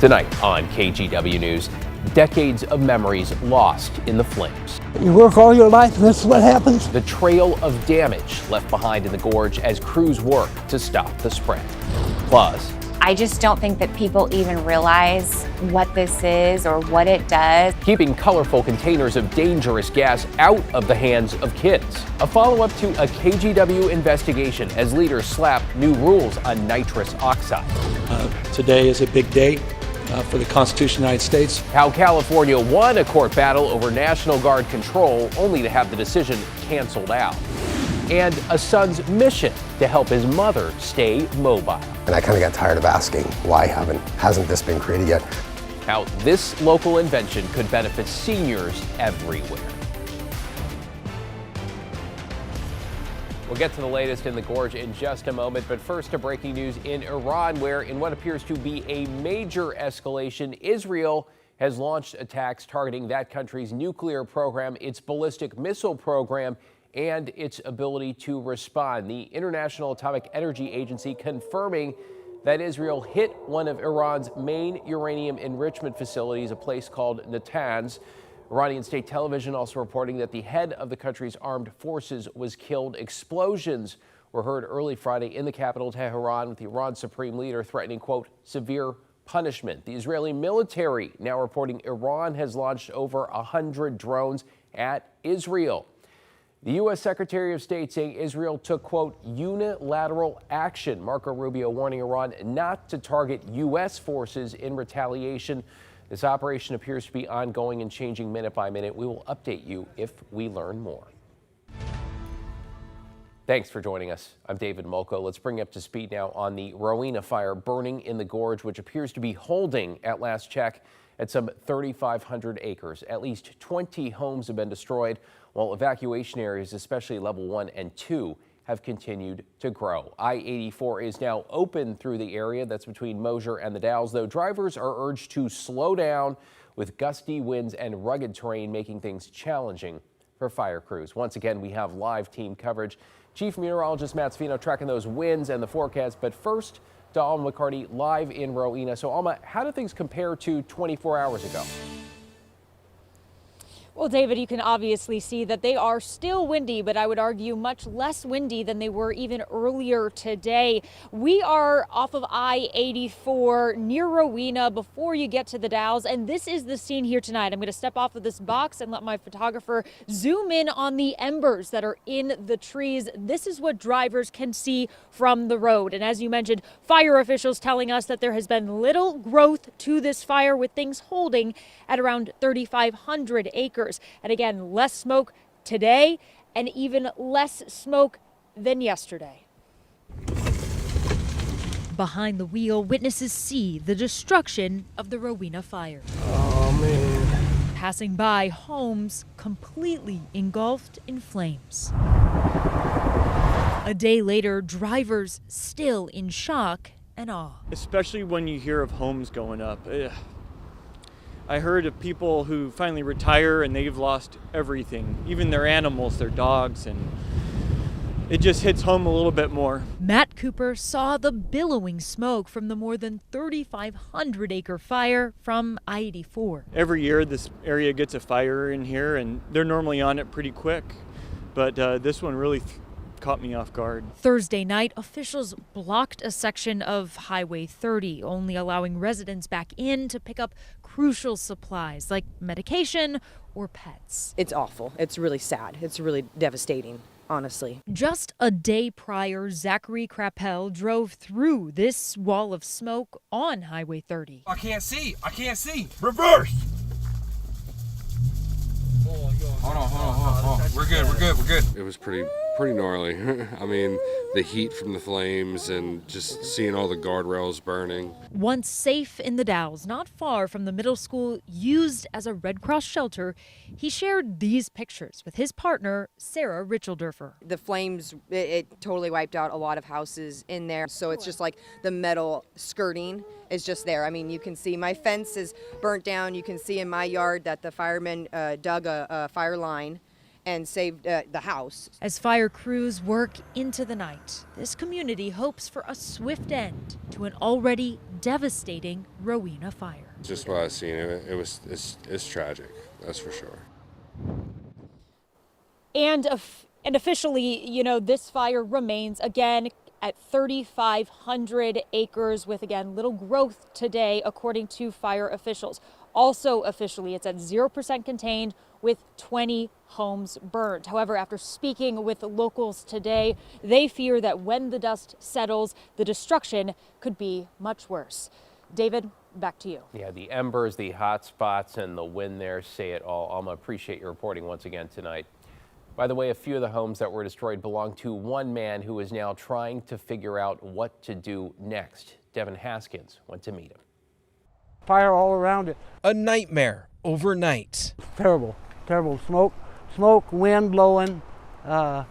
Tonight on KGW News, decades of memories lost in the flames. You work all your life and this is what happens? The trail of damage left behind in the gorge as crews work to stop the spread. Plus, I just don't think that people even realize what this is or what it does. keeping colorful containers of dangerous gas out of the hands of kids. A follow-up to a KGW investigation as leaders slap new rules on nitrous oxide. Today is a big day for the Constitution of the United States. How California won a court battle over National Guard control only to have the decision canceled out. And a son's mission to help his mother stay mobile. And I kind of got tired of asking, why hasn't this been created yet? How this local invention could benefit seniors everywhere. We'll get to the latest in the gorge in just a moment, but first to breaking news in Iran, where in what appears to be a major escalation, Israel has launched attacks targeting that country's nuclear program, its ballistic missile program, and its ability to respond. The International Atomic Energy Agency confirming that Israel hit one of Iran's main uranium enrichment facilities, a place called Natanz. Iranian state television also reporting that the head of the country's armed forces was killed. Explosions were heard early Friday in the capital, Tehran, with the Iran supreme leader threatening, quote, severe punishment. The Israeli military now reporting Iran has launched over 100 drones at Israel. The U.S. Secretary of State saying Israel took, quote, unilateral action. Marco Rubio warning Iran not to target U.S. forces in retaliation. This operation appears to be ongoing and changing minute by minute. We will update you if we learn more. Thanks for joining us. I'm David Molko. Let's bring you up to speed now on the Rowena Fire burning in the gorge, which appears to be holding, at last check, at some 3,500 acres. At least 20 homes have been destroyed, while evacuation areas, especially level 1 and 2, have continued to grow. I-84 is now open through the area that's between Mosier and the Dalles, though drivers are urged to slow down with gusty winds and rugged terrain making things challenging for fire crews. Once again, we have live team coverage. Chief Meteorologist Matt Sfino tracking those winds and the forecast, but first to Alma McCarty live in Rowena. So Alma, how do things compare to 24 hours ago? Well, David, you can obviously see that they are still windy, but I would argue much less windy than they were even earlier today. We are off of I-84 near Rowena before you get to the Dalles, and this is the scene here tonight. I'm going to step off of this box and let my photographer zoom in on the embers that are in the trees. This is what drivers can see from the road. And as you mentioned, fire officials telling us that there has been little growth to this fire, with things holding at around 3,500 acres. And again, less smoke today and even less smoke than yesterday. Behind the wheel, witnesses see the destruction of the Rowena Fire. Oh, man. Passing by, homes completely engulfed in flames. A day later, drivers still in shock and awe. Especially when you hear of homes going up. I heard of people who finally retire and they've lost everything, even their animals, their dogs, and it just hits home a little bit more. Matt Cooper saw the billowing smoke from the more than 3,500 acre fire from I-84. Every year this area gets a fire in here and they're normally on it pretty quick, but this one really caught me off guard. Thursday night, officials blocked a section of Highway 30, only allowing residents back in to pick up crucial supplies like medication or pets. It's awful. It's really sad. It's really devastating, honestly. Just a day prior, Zachary Krappel drove through this wall of smoke on Highway 30. I can't see. Reverse. Hold on. We're good. It was pretty gnarly. I mean, the heat from the flames and just seeing all the guardrails burning. Once safe in the Dalles, not far from the middle school used as a Red Cross shelter, he shared these pictures with his partner, Sarah Richelderfer. The flames, it totally wiped out a lot of houses in there. So it's just like the metal skirting is just there. I mean, you can see my fence is burnt down. You can see in my yard that the firemen dug a fire line and saved the house. As fire crews work into the night, this community hopes for a swift end to an already devastating Rowena fire. Just what I seen, it's tragic, that's for sure. And officially, you know, this fire remains again at 3,500 acres with, again, little growth today, according to fire officials. Also officially, it's at 0% contained with 20 homes burned. However, after speaking with locals today, they fear that when the dust settles, the destruction could be much worse. David, back to you. Yeah, the embers, the hot spots, and the wind there say it all. Alma, appreciate your reporting once again tonight. By the way, a few of the homes that were destroyed belong to one man who is now trying to figure out what to do next. Devin Haskins went to meet him. Fire all around it. A nightmare overnight. Terrible, terrible. Smoke, wind blowing. Yeah,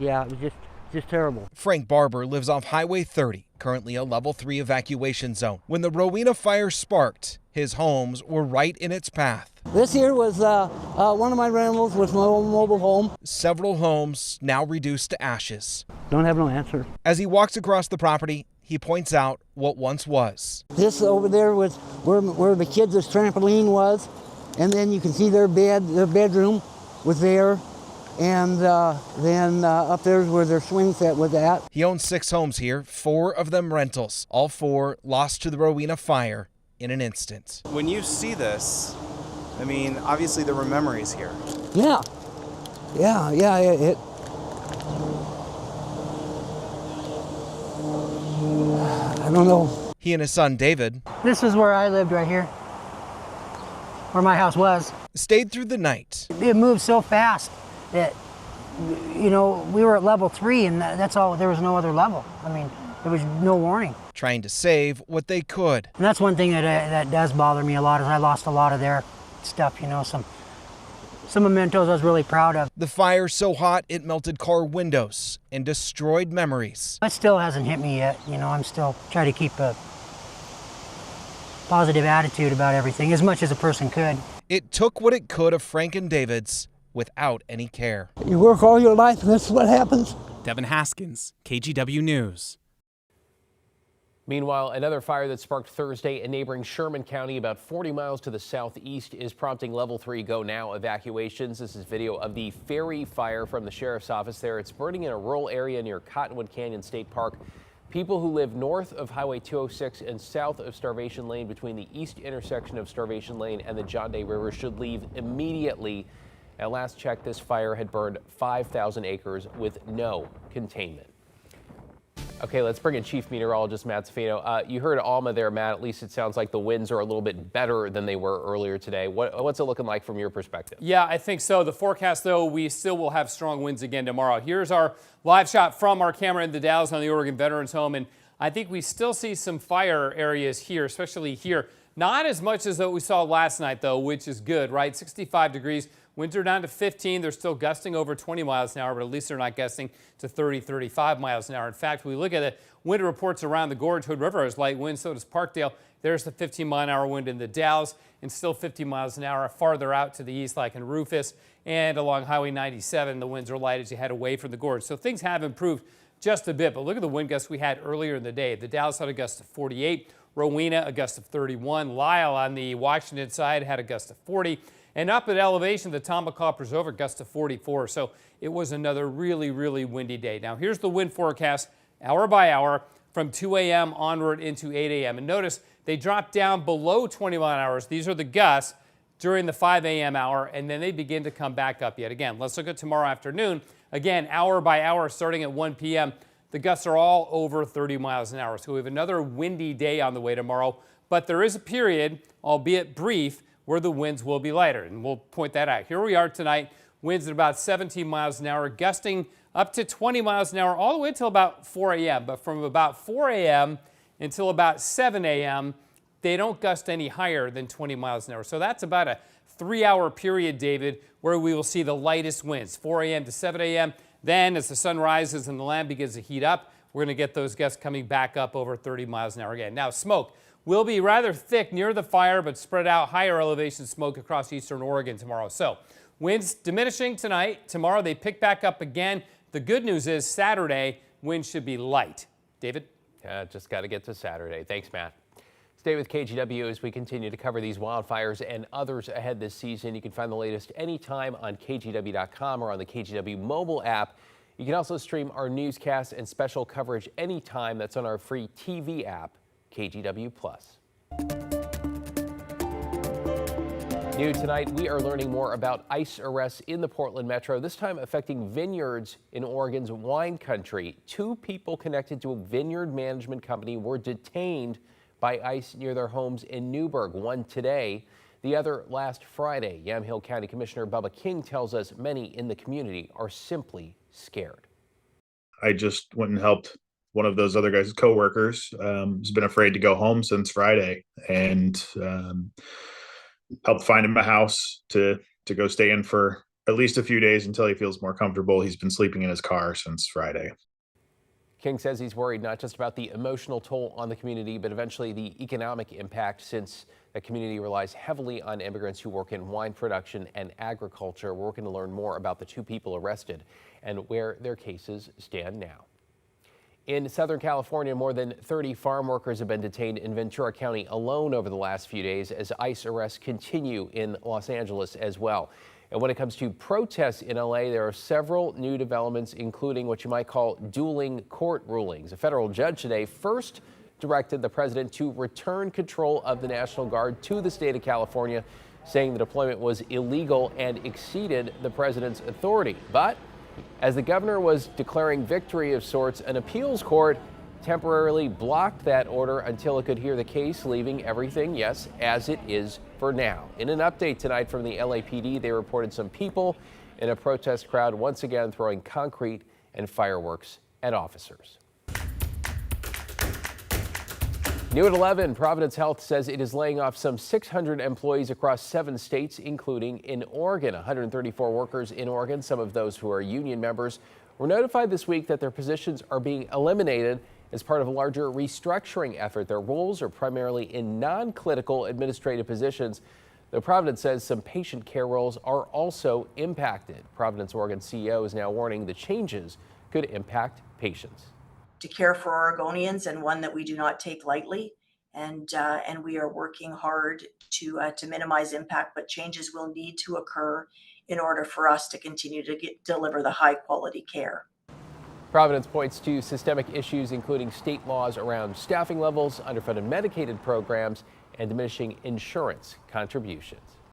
it was just terrible. Frank Barber lives off Highway 30, currently a level 3 evacuation zone. When the Rowena fire sparked, his homes were right in its path. This here was one of my rentals with my own mobile home. Several homes now reduced to ashes. Don't have no answer. As he walks across the property, he points out what once was. This over there was where the kids' trampoline was, and then you can see their bedroom was there, and then up there is where their swing set was at. He owns 6 homes here, 4 of them rentals, all 4 lost to the Rowena fire in an instant. When you see this, I mean, obviously there were memories here. Yeah. I don't know. He and his son, David, this is where I lived right here, where my house was. Stayed through the night. It moved so fast that, you know, we were at level 3 and that's all, there was no other level. I mean, there was no warning. Trying to save what they could. And that's one thing that does bother me a lot is I lost a lot of their stuff, you know, some mementos I was really proud of. The fire so hot it melted car windows and destroyed memories. It still hasn't hit me yet, you know, I'm still trying to keep a positive attitude about everything, as much as a person could. It took what it could of Frank and David's without any care. You work all your life and that's what happens. Devin Haskins, KGW News. Meanwhile, another fire that sparked Thursday in neighboring Sherman County, about 40 miles to the southeast, is prompting level 3 go now evacuations. This is video of the Ferry fire from the sheriff's office there. It's burning in a rural area near Cottonwood Canyon State Park. People who live north of Highway 206 and south of Starvation Lane between the east intersection of Starvation Lane and the John Day River should leave immediately. At last check, this fire had burned 5,000 acres with no containment. Okay, let's bring in Chief Meteorologist Matt Safino. You heard Alma there, Matt. At least it sounds like the winds are a little bit better than they were earlier today. What's it looking like from your perspective? Yeah, I think so. The forecast, though, we still will have strong winds again tomorrow. Here's our live shot from our camera in the Dalles on the Oregon Veterans Home, and I think we still see some fire areas here, especially here. Not as much as what we saw last night, though, which is good, right? 65 degrees. Winds are down to 15. They're still gusting over 20 miles an hour, but at least they're not gusting to 30, 35 miles an hour. In fact, when we look at the wind reports around the Gorge, Hood River has light winds, so does Parkdale. There's the 15-mile-an-hour wind in the Dalles, and still 50 miles an hour farther out to the east, like in Rufus, and along Highway 97, the winds are light as you head away from the Gorge. So things have improved just a bit, but look at the wind gusts we had earlier in the day. The Dalles had a gust of 48, Rowena a gust of 31, Lyle on the Washington side had a gust of 40. And up at elevation, the Tomahawk Preserve gust of 44. So it was another really, really windy day. Now here's the wind forecast hour by hour from 2 a.m. onward into 8 a.m. And notice they drop down below 20 mile an hour. These are the gusts during the 5 a.m. hour, and then they begin to come back up yet again. Let's look at tomorrow afternoon. Again, hour by hour starting at 1 p.m. The gusts are all over 30 miles an hour. So we have another windy day on the way tomorrow. But there is a period, albeit brief, where the winds will be lighter, and we'll point that out. Here we are tonight, winds at about 17 miles an hour, gusting up to 20 miles an hour all the way until about 4 a.m. But from about 4 a.m. until about 7 a.m., they don't gust any higher than 20 miles an hour. So that's about a 3-hour period, David, where we will see the lightest winds, 4 a.m. to 7 a.m. Then as the sun rises and the land begins to heat up, we're going to get those gusts coming back up over 30 miles an hour again. Now, smoke will be rather thick near the fire, but spread out higher elevation smoke across eastern Oregon tomorrow. So Winds diminishing tonight. Tomorrow they pick back up again. The good news is Saturday, winds should be light. David? Just got to get to Saturday. Thanks, Matt. Stay with KGW as we continue to cover these wildfires and others ahead this season. You can find the latest anytime on KGW.com or on the KGW mobile app. You can also stream our newscasts and special coverage anytime. That's on our free TV app, KGW Plus. New tonight, we are learning more about ICE arrests in the Portland metro, this time affecting vineyards in Oregon's wine country. 2 people connected to a vineyard management company were detained by ICE near their homes in Newburgh, one today, the other last Friday. Yamhill County Commissioner Bubba King tells us many in the community are simply scared. I just went and helped one of those other guys' coworkers who's been afraid to go home since Friday, and helped find him a house to go stay in for at least a few days until he feels more comfortable. He's been sleeping in his car since Friday. King says he's worried not just about the emotional toll on the community, but eventually the economic impact, since the community relies heavily on immigrants who work in wine production and agriculture. We're working to learn more about the 2 people arrested and where their cases stand now. In Southern California, more than 30 farm workers have been detained in Ventura County alone over the last few days as ICE arrests continue in Los Angeles as well. And when it comes to protests in LA, there are several new developments, including what you might call dueling court rulings. A federal judge today first directed the president to return control of the National Guard to the state of California, saying the deployment was illegal and exceeded the president's authority. But as the governor was declaring victory of sorts, an appeals court temporarily blocked that order until it could hear the case, leaving everything, yes, as it is for now. In an update tonight from the LAPD, they reported some people in a protest crowd once again throwing concrete and fireworks at officers. New at 11, Providence Health says it is laying off some 600 employees across 7 states, including in Oregon. 134 workers in Oregon, some of those who are union members, were notified this week that their positions are being eliminated as part of a larger restructuring effort. Their roles are primarily in non-clinical administrative positions, though Providence says some patient care roles are also impacted. Providence, Oregon CEO is now warning the changes could impact patients. To care for Oregonians, and one that we do not take lightly, and we are working hard to minimize impact, but changes will need to occur in order for us to continue to deliver the high quality care. Providence points to systemic issues, including state laws around staffing levels, underfunded Medicaid programs, and diminishing insurance contributions.